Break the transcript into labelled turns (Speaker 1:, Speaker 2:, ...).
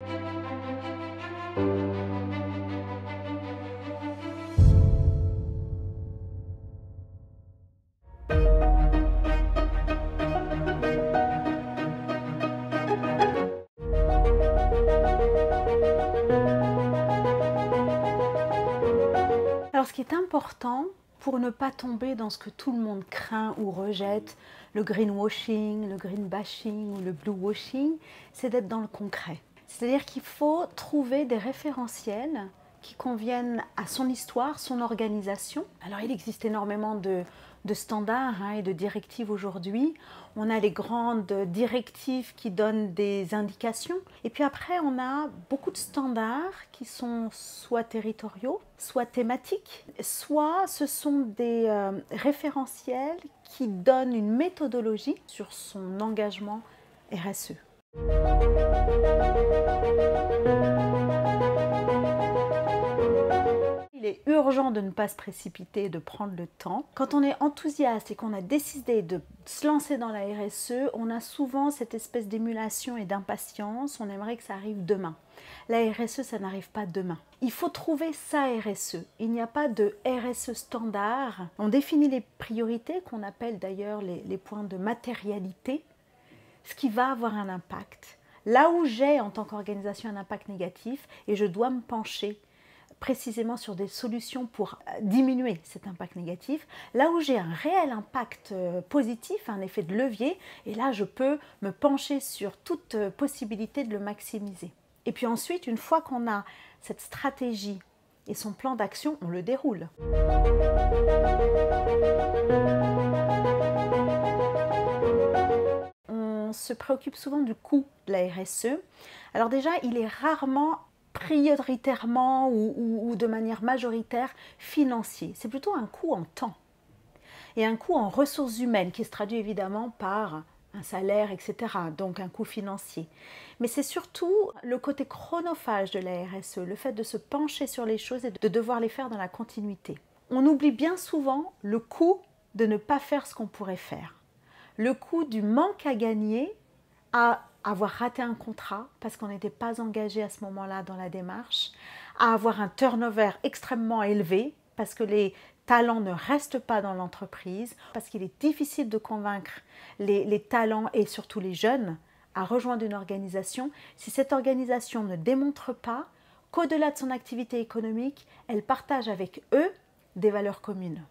Speaker 1: Alors, ce qui est important pour ne pas tomber dans ce que tout le monde craint ou rejette, le greenwashing, le greenbashing ou le bluewashing, c'est d'être dans le concret. C'est-à-dire qu'il faut trouver des référentiels qui conviennent à son histoire, son organisation. Alors, il existe énormément de standards et de directives aujourd'hui. On a les grandes directives qui donnent des indications. Et puis après, on a beaucoup de standards qui sont soit territoriaux, soit thématiques, soit ce sont des référentiels qui donnent une méthodologie sur son engagement RSE. Il est urgent de ne pas se précipiter, de prendre le temps. Quand on est enthousiaste et qu'on a décidé de se lancer dans la RSE, on a souvent cette espèce d'émulation et d'impatience. On aimerait que ça arrive demain. La RSE, ça n'arrive pas demain. Il faut trouver sa RSE. Il n'y a pas de RSE standard. On définit les priorités, qu'on appelle d'ailleurs les points de matérialité, ce qui va avoir un impact. Là où j'ai en tant qu'organisation un impact négatif, et je dois me pencher précisément sur des solutions pour diminuer cet impact négatif, là où j'ai un réel impact positif, un effet de levier, et là je peux me pencher sur toute possibilité de le maximiser. Et puis ensuite, une fois qu'on a cette stratégie et son plan d'action, on le déroule. On se préoccupe souvent du coût de la RSE. Alors déjà, il est rarement prioritairement ou de manière majoritaire financier. C'est plutôt un coût en temps et un coût en ressources humaines qui se traduit évidemment par un salaire, etc. Donc un coût financier. Mais c'est surtout le côté chronophage de la RSE, le fait de se pencher sur les choses et de devoir les faire dans la continuité. On oublie bien souvent le coût de ne pas faire ce qu'on pourrait faire. Le coût du manque à gagner à avoir raté un contrat parce qu'on n'était pas engagé à ce moment-là dans la démarche, à avoir un turnover extrêmement élevé parce que les talents ne restent pas dans l'entreprise, parce qu'il est difficile de convaincre les talents et surtout les jeunes à rejoindre une organisation si cette organisation ne démontre pas qu'au-delà de son activité économique, elle partage avec eux des valeurs communes.